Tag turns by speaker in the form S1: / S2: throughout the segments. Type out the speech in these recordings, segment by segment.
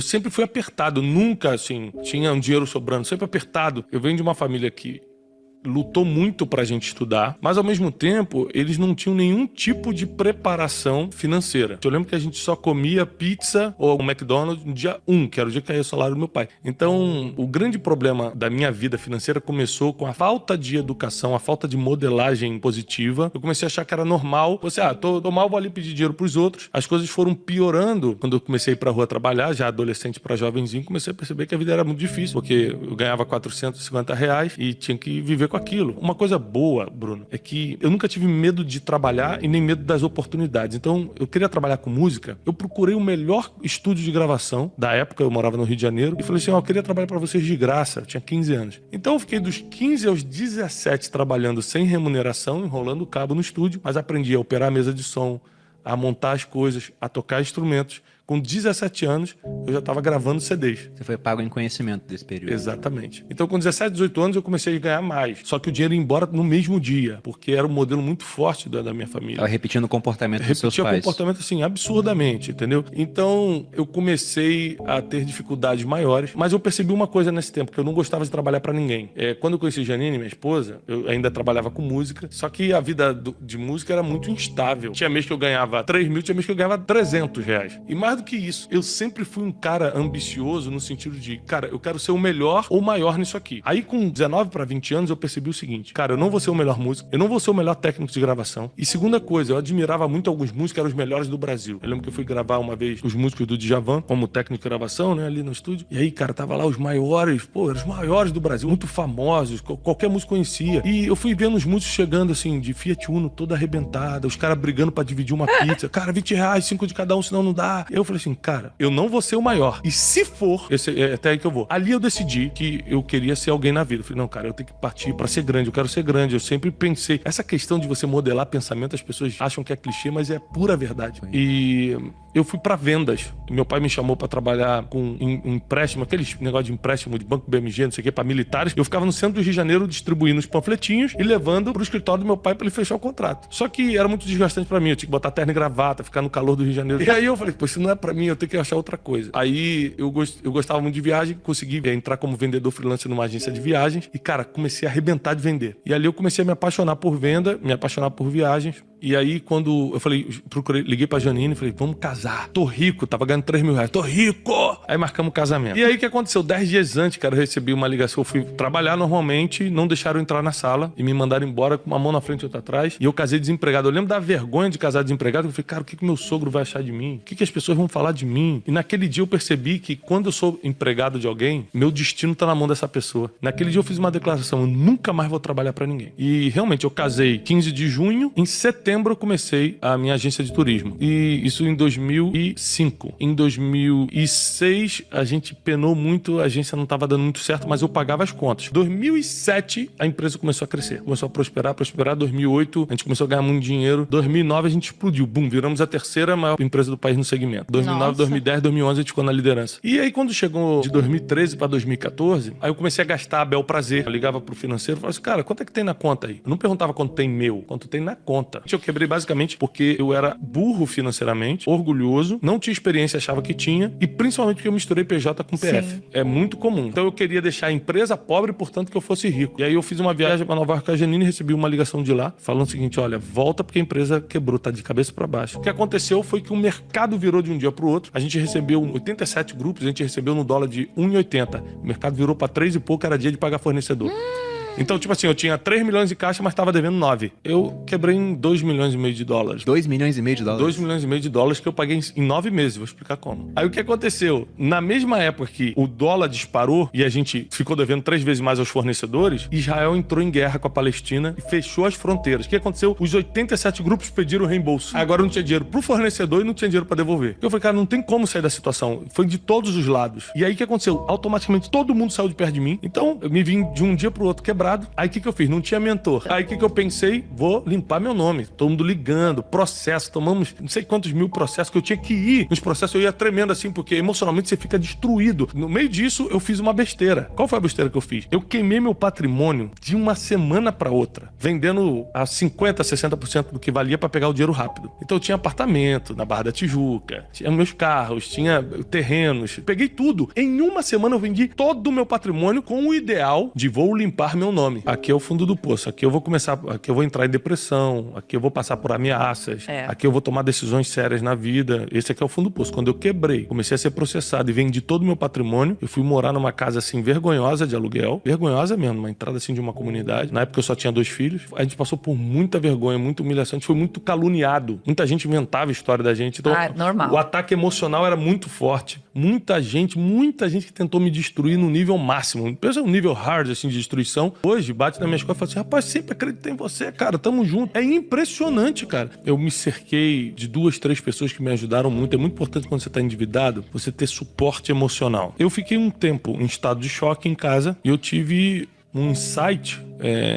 S1: Eu sempre fui apertado, nunca, assim, tinha um dinheiro sobrando, sempre apertado. Eu venho de uma família que lutou muito pra gente estudar, mas ao mesmo tempo eles não tinham nenhum tipo de preparação financeira. Eu lembro que a gente só comia pizza ou um McDonald's no dia 1, que era o dia que caía o salário do meu pai. Então, o grande problema da minha vida financeira começou com a falta de educação, a falta de modelagem positiva. Eu comecei a achar que era normal. Tô mal, vou ali pedir dinheiro pros outros. As coisas foram piorando quando eu comecei a ir pra rua trabalhar, já adolescente pra jovenzinho, comecei a perceber que a vida era muito difícil, porque eu ganhava R$ 450 e tinha que viver com aquilo. Uma coisa boa, Bruno, é que eu nunca tive medo de trabalhar e nem medo das oportunidades. Então, eu queria trabalhar com música, eu procurei o melhor estúdio de gravação da época, eu morava no Rio de Janeiro, e falei assim, eu queria trabalhar pra vocês de graça. Eu tinha 15 anos. Então, eu fiquei dos 15 aos 17 trabalhando sem remuneração, enrolando o cabo no estúdio, mas aprendi a operar a mesa de som, a montar as coisas, a tocar instrumentos. Com 17 anos, eu já estava gravando CDs.
S2: Você foi pago em conhecimento desse período.
S1: Exatamente. Então, com 17, 18 anos, eu comecei a ganhar mais. Só que o dinheiro ia embora no mesmo dia, porque era um modelo muito forte da minha família.
S2: Tava repetindo o comportamento dos seus pais.
S1: Repetia o comportamento, assim, absurdamente, entendeu? Então, eu comecei a ter dificuldades maiores, mas eu percebi uma coisa nesse tempo, que eu não gostava de trabalhar pra ninguém. Quando eu conheci Janine, minha esposa, eu ainda trabalhava com música, só que a vida de música era muito instável. Tinha mês que eu ganhava 3 mil, tinha mês que eu ganhava R$ 300. E mais do que isso, eu sempre fui um cara ambicioso no sentido de, cara, eu quero ser o melhor ou maior nisso aqui. Aí com 19 para 20 anos eu percebi o seguinte, cara, eu não vou ser o melhor músico, eu não vou ser o melhor técnico de gravação. E segunda coisa, eu admirava muito alguns músicos que eram os melhores do Brasil. Eu lembro que eu fui gravar uma vez os músicos do Djavan como técnico de gravação, né, ali no estúdio. E aí, cara, tava lá os maiores, eram os maiores do Brasil, muito famosos, qualquer músico conhecia. E eu fui vendo os músicos chegando assim, de Fiat Uno toda arrebentada, os caras brigando pra dividir uma pizza. Cara, R$ 20, 5 de cada um, senão não dá. Eu falei assim, cara, eu não vou ser o maior. E se for, é até aí que eu vou. Ali eu decidi que eu queria ser alguém na vida. Eu falei, não, cara, eu tenho que partir pra ser grande, eu quero ser grande. Eu sempre pensei, essa questão de você modelar pensamento, as pessoas acham que é clichê, mas é pura verdade. E eu fui pra vendas. Meu pai me chamou pra trabalhar com um empréstimo, aqueles negócio de empréstimo de Banco BMG, não sei o que, pra militares. Eu ficava no centro do Rio de Janeiro distribuindo os panfletinhos e levando pro escritório do meu pai pra ele fechar o contrato. Só que era muito desgastante pra mim. Eu tinha que botar terno e gravata, ficar no calor do Rio de Janeiro. E aí eu falei, pô, isso não é pra mim, eu tenho que achar outra coisa. Aí eu gostava muito de viagem, consegui entrar como vendedor freelance numa agência de viagens e, cara, comecei a arrebentar de vender. E ali eu comecei a me apaixonar por venda, me apaixonar por viagens. E aí, quando eu falei, liguei pra Janine e falei, vamos casar. Tô rico, tava ganhando R$ 3 mil. Tô rico! Aí marcamos o casamento. E aí, o que aconteceu? 10 dias antes, cara, eu recebi uma ligação. Eu fui trabalhar normalmente, não deixaram eu entrar na sala e me mandaram embora com uma mão na frente e outra atrás. E eu casei desempregado. Eu lembro da vergonha de casar desempregado. Eu falei, cara, o que meu sogro vai achar de mim? O que as pessoas vão falar de mim? E naquele dia eu percebi que quando eu sou empregado de alguém, meu destino tá na mão dessa pessoa. Naquele dia eu fiz uma declaração, eu nunca mais vou trabalhar pra ninguém. E realmente, eu casei 15 de junho, em setembro eu comecei a minha agência de turismo. E isso em 2005. Em 2006, a gente penou muito, a agência não estava dando muito certo, mas eu pagava as contas. Em 2007, a empresa começou a crescer. Começou a prosperar. 2008, a gente começou a ganhar muito dinheiro. 2009, a gente explodiu. Bum, viramos a terceira maior empresa do país no segmento. 2009,
S3: Nossa.
S1: 2010, 2011, a gente ficou na liderança. E aí, quando chegou de 2013 para 2014, aí eu comecei a gastar a bel prazer. Eu ligava pro financeiro e falava assim, cara, quanto é que tem na conta aí? Eu não perguntava quanto tem meu, quanto tem na conta. Eu quebrei basicamente porque eu era burro financeiramente, orgulhoso, não tinha experiência, achava que tinha, e principalmente porque eu misturei PJ com PF.
S3: Sim.
S1: É muito comum. Então eu queria deixar a empresa pobre, portanto que eu fosse rico. E aí eu fiz uma viagem para Nova York com a Janine e recebi uma ligação de lá, falando o seguinte, olha, volta porque a empresa quebrou, tá de cabeça para baixo. O que aconteceu foi que o mercado virou de um dia pro outro. A gente recebeu 87 grupos, a gente recebeu no dólar de 1,80. O mercado virou para 3 e pouco, era dia de pagar fornecedor. Então, tipo assim, eu tinha 3 milhões de caixa, mas tava devendo 9. Eu quebrei em 2 milhões e meio de dólares.
S2: 2 milhões e meio de dólares?
S1: 2 milhões e meio de dólares que eu paguei em 9 meses, vou explicar como. Aí o que aconteceu? Na mesma época que o dólar disparou e a gente ficou devendo 3 vezes mais aos fornecedores, Israel entrou em guerra com a Palestina e fechou as fronteiras. O que aconteceu? Os 87 grupos pediram reembolso. Agora não tinha dinheiro pro fornecedor e não tinha dinheiro pra devolver. Eu falei, cara, não tem como sair da situação. Foi de todos os lados. E aí o que aconteceu? Automaticamente todo mundo saiu de perto de mim. Então eu me vim de um dia pro outro quebrado. quebrado. Aí o que eu fiz? Não tinha mentor. Aí o que eu pensei? Vou limpar meu nome. Todo mundo ligando, processo. Tomamos não sei quantos mil processos que eu tinha que ir. Nos processos eu ia tremendo assim, porque emocionalmente você fica destruído. No meio disso, eu fiz uma besteira. Qual foi a besteira que eu fiz? Eu queimei meu patrimônio de uma semana pra outra, vendendo a 50%, 60% do que valia pra pegar o dinheiro rápido. Então eu tinha apartamento na Barra da Tijuca, tinha meus carros, tinha terrenos. Peguei tudo. Em uma semana eu vendi todo o meu patrimônio com o ideal de vou limpar meu nome. Aqui é o fundo do poço. Aqui eu vou entrar em depressão. Aqui eu vou passar por ameaças. Aqui eu vou tomar decisões sérias na vida. Esse aqui é o fundo do poço. Quando eu quebrei, comecei a ser processado e vendi todo o meu patrimônio, eu fui morar numa casa assim vergonhosa de aluguel. Vergonhosa mesmo, uma entrada assim de uma comunidade. Na época eu só tinha 2 filhos. A gente passou por muita vergonha, muita humilhação. A gente foi muito caluniado. Muita gente inventava a história da gente. Então,
S3: normal.
S1: O ataque emocional era muito forte. Muita gente que tentou me destruir no nível máximo. Pensa um nível hard, assim, de destruição. Hoje, bate na minha escola e fala assim, rapaz, sempre acreditei em você, cara, tamo junto. É impressionante, cara. Eu me cerquei de 2, 3 pessoas que me ajudaram muito. É muito importante quando você tá endividado, você ter suporte emocional. Eu fiquei um tempo em estado de choque em casa e eu tive um insight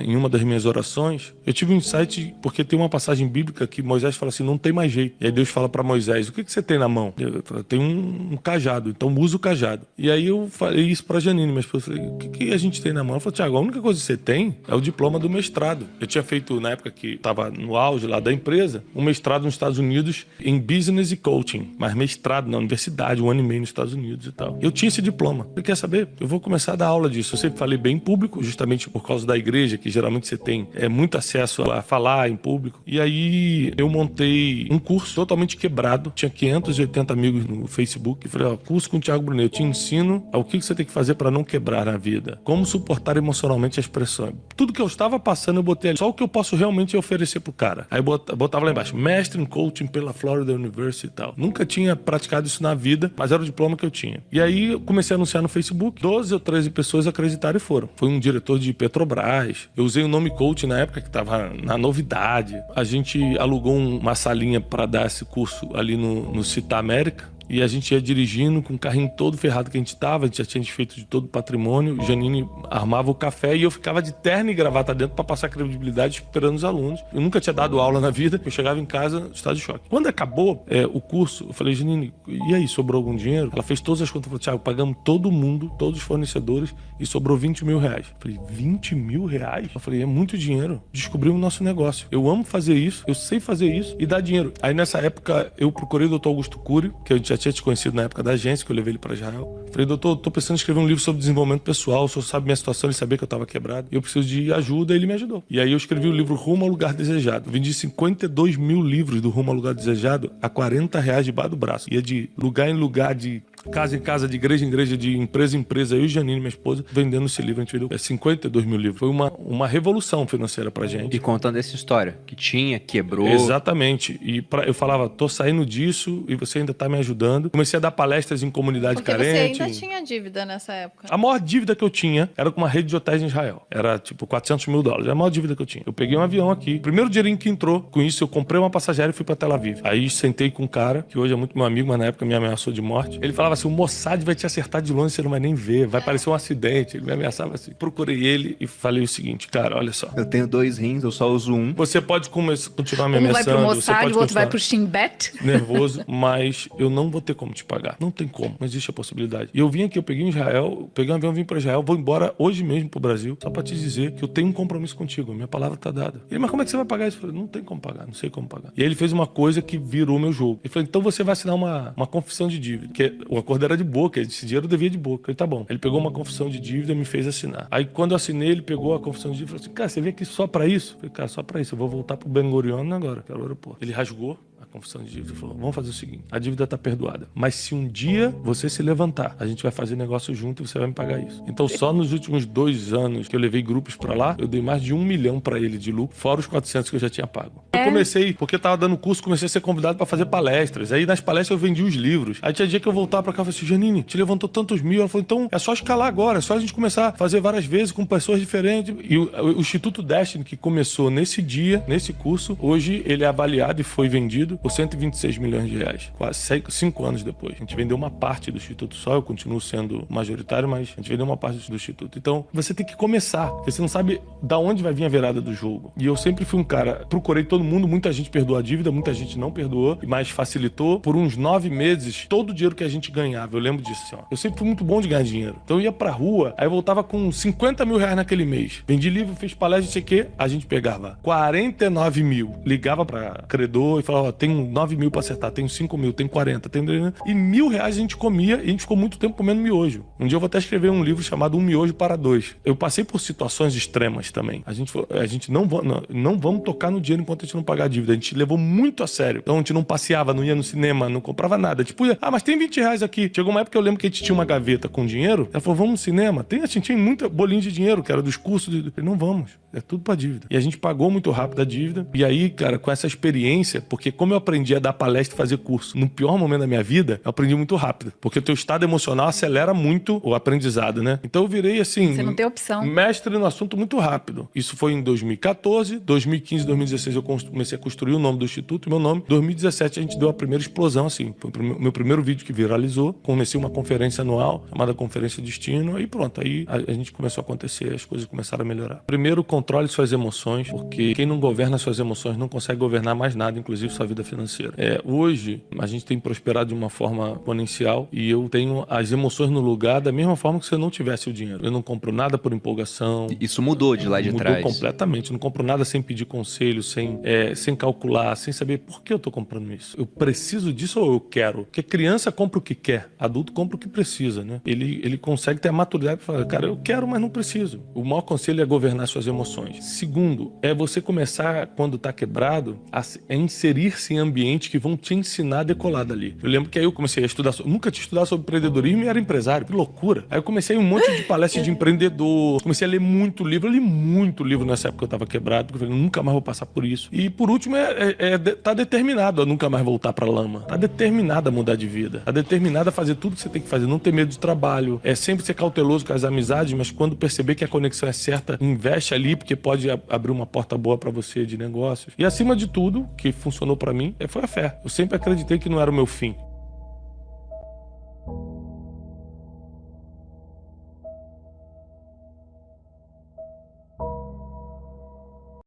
S1: em uma das minhas orações. Eu tive um insight porque tem uma passagem bíblica que Moisés fala assim, não tem mais jeito. E aí Deus fala pra Moisés, o que você tem na mão? Eu tenho um cajado, então usa o cajado. E aí eu falei isso pra Janine, minha esposa, falei, o que a gente tem na mão? Ela falou, Thiago, a única coisa que você tem é o diploma do mestrado. Eu tinha feito, na época que tava no auge lá da empresa, um mestrado nos Estados Unidos em Business e Coaching, mas mestrado na universidade, 1 ano e meio nos Estados Unidos e tal. Eu tinha esse diploma. Você quer saber? Eu vou começar a dar aula disso. Eu sempre falei bem em público, justamente por causa da igreja, que geralmente você tem muito acesso a falar em público. E aí eu montei um curso totalmente quebrado. Tinha 580 amigos no Facebook. E falei, curso com o Thiago Brunet. Eu te ensino o que você tem que fazer para não quebrar na vida. Como suportar emocionalmente as pressões. Tudo que eu estava passando eu botei ali. Só o que eu posso realmente oferecer pro cara. Aí eu botava lá embaixo, mestre em coaching pela Florida University e tal. Nunca tinha praticado isso na vida, mas era o diploma que eu tinha. E aí eu comecei a anunciar no Facebook. 12 ou 13 pessoas acreditaram e foram. Foi um diretor de Petrobras. Eu usei o nome coach na época que estava na novidade. A gente alugou uma salinha para dar esse curso ali no Citar América. E a gente ia dirigindo com o carrinho todo ferrado que a gente tava, a gente já tinha desfeito de todo o patrimônio. O Janine armava o café e eu ficava de terno e gravata dentro para passar credibilidade esperando os alunos. Eu nunca tinha dado aula na vida, eu chegava em casa, estado de choque. Quando acabou o curso, eu falei, Janine, e aí, sobrou algum dinheiro? Ela fez todas as contas, falou, Thiago, pagamos todo mundo, todos os fornecedores e sobrou 20 mil reais. Eu falei, 20 mil reais? Eu falei, é muito dinheiro. Descobrimos o nosso negócio. Eu amo fazer isso, eu sei fazer isso e dar dinheiro. Aí nessa época eu procurei o Dr. Augusto Cury, que a gente já tinha te conhecido na época da agência, que eu levei ele para Israel. Falei, doutor, tô pensando em escrever um livro sobre desenvolvimento pessoal, o senhor sabe minha situação, ele sabia que eu tava quebrado, eu preciso de ajuda, ele me ajudou. E aí eu escrevi o livro Rumo ao Lugar Desejado. Vendi 52 mil livros do Rumo ao Lugar Desejado a R$40 debaixo do braço. Ia de lugar em lugar, de casa em casa, de igreja em igreja, de empresa em empresa, eu e Janine, minha esposa, vendendo esse livro. A gente vendeu 52 mil livros. Foi uma revolução financeira pra gente.
S2: E contando essa história, que quebrou.
S1: Exatamente. E eu falava, tô saindo disso e você ainda tá me ajudando. Comecei a dar palestras em comunidade carente.
S3: Você ainda tinha dívida nessa época.
S1: A maior dívida que eu tinha era com uma rede de hotéis em Israel. Era tipo $400 mil. Era a maior dívida que eu tinha. Eu peguei um avião aqui. Primeiro dinheirinho que entrou. Com isso, eu comprei uma passageira e fui pra Tel Aviv. Aí sentei com um cara, que hoje é muito meu amigo, mas na época me ameaçou de morte. Ele falava assim, o Mossad vai te acertar de longe, você não vai nem ver. Vai parecer um acidente. Ele me ameaçava assim. Procurei ele e falei o seguinte, cara, olha só.
S2: Eu tenho 2 rins, eu só uso um.
S1: Você pode continuar me
S3: Um vai
S1: ameaçando.
S3: pro Mossad, o outro vai pro Shin Bet.
S1: Nervoso, mas eu não vou ter como te pagar. Não tem como, não existe a possibilidade. E eu vim aqui, eu peguei em Israel, peguei um avião, vim pra Israel, vou embora hoje mesmo pro Brasil, só pra te dizer que eu tenho um compromisso contigo, minha palavra tá dada. Ele, mas como é que você vai pagar isso? Eu falei, não tem como pagar, não sei como pagar. E aí ele fez uma coisa que virou meu jogo. Ele falou, então você vai assinar uma confissão de dívida, que o acordo era de boca, esse dinheiro devia de boca. Eu falei, tá bom. Ele pegou uma confissão de dívida e me fez assinar. Aí quando eu assinei, ele pegou a confissão de dívida e falou assim, cara, você veio aqui só pra isso? Eu falei, cara, só pra isso, eu vou voltar pro Ben Gurion agora, que era o aeroporto. Ele rasgou a confissão de dívida e falou, vamos fazer o seguinte, a dívida tá perdoada, mas se um dia você se levantar, a gente vai fazer negócio junto e você vai me pagar isso. Então só nos últimos 2 anos que eu levei grupos pra lá, eu dei mais de 1 milhão pra ele de lucro, fora os 400 que eu já tinha pago. Eu comecei, porque eu tava dando curso, comecei a ser convidado pra fazer palestras. Aí nas palestras eu vendi os livros. Aí tinha dia que eu voltava pra cá e falei assim, Janine, te levantou tantos mil. Ela falou, então é só escalar agora, é só a gente começar a fazer várias vezes com pessoas diferentes. E o Instituto Destiny, que começou nesse dia, nesse curso, hoje ele é avaliado e foi vendido por 126 milhões de reais, quase 5 anos depois. A gente vendeu uma parte do Instituto só, eu continuo sendo majoritário, mas a gente vendeu uma parte do Instituto. Então, você tem que começar, porque você não sabe da onde vai vir a virada do jogo. E eu sempre fui um cara, procurei todo mundo, muita gente perdoou a dívida, muita gente não perdoou, mas facilitou. Por uns 9 meses, todo o dinheiro que a gente ganhava, eu lembro disso, assim, ó. Eu sempre fui muito bom de ganhar dinheiro. Então eu ia pra rua, aí eu voltava com 50 mil reais naquele mês. Vendi livro, fiz palestra, não sei o quê, a gente pegava 49 mil. Ligava pra credor e falava, ó, tenho 9 mil pra acertar, tenho 5 mil, tenho 40, tenho... E R$1.000 a gente comia e a gente ficou muito tempo comendo miojo. Um dia eu vou até escrever um livro chamado Um Miojo para Dois. Eu passei por situações extremas também. A gente não vamos tocar no dinheiro enquanto a gente não pagar a dívida. A gente levou muito a sério. Então a gente não passeava, não ia no cinema, não comprava nada. Tipo, mas tem R$20 aqui. Chegou uma época que eu lembro que a gente tinha uma gaveta com dinheiro. Ela falou, vamos no cinema? A gente tinha muita bolinha de dinheiro, que era dos cursos. Eu falei, não vamos. É tudo pra dívida. E a gente pagou muito rápido a dívida. E aí, cara, com essa experiência, porque como eu aprendi a dar palestra e fazer curso no pior momento da minha vida, eu aprendi muito rápido. Porque o teu estado emocional acelera muito o aprendizado, né? Então eu virei assim...
S3: Você não tem opção.
S1: Mestre no assunto muito rápido. Isso foi em 2014, 2015, 2016 eu comecei a construir o nome do Instituto, meu nome. Em 2017 a gente deu a primeira explosão, assim. Foi o meu primeiro vídeo que viralizou. Comecei uma conferência anual, chamada Conferência Destino, e pronto. Aí a gente começou a acontecer, as coisas começaram a melhorar. Primeiro, controle suas emoções, porque quem não governa suas emoções não consegue governar mais nada, inclusive sua vida financeira. Hoje, a gente tem prosperado de uma forma exponencial e eu tenho as emoções no lugar da mesma forma que se eu não tivesse o dinheiro. Eu não compro nada por empolgação.
S2: Isso mudou de lá de trás.
S1: Mudou completamente. Eu não compro nada sem pedir conselho, sem calcular, sem saber por que eu tô comprando isso. Eu preciso disso ou eu quero? Porque criança compra o que quer, adulto compra o que precisa, né? Ele consegue ter a maturidade para falar, cara, eu quero, mas não preciso. O maior conselho é governar suas emoções. Segundo, é você começar, quando tá quebrado, a inserir-se em ambientes que vão te ensinar a decolar dali. Eu lembro que aí eu comecei a estudar, nunca tinha estudado sobre empreendedorismo e era empresário, que loucura. Aí eu comecei um monte de palestras de empreendedor, comecei a ler muito livro, eu li muito livro nessa época que eu tava quebrado, porque eu falei, nunca mais vou passar por isso. E por último, tá determinado a nunca mais voltar pra lama. Tá determinado a mudar de vida. Tá determinado a fazer tudo que você tem que fazer, não ter medo de trabalho. É sempre ser cauteloso com as amizades, mas quando perceber que a conexão é certa, investe ali, porque pode abrir uma porta boa pra você de negócios. E acima de tudo, que funcionou pra mim, foi a fé. Eu sempre acreditei que não era o meu fim.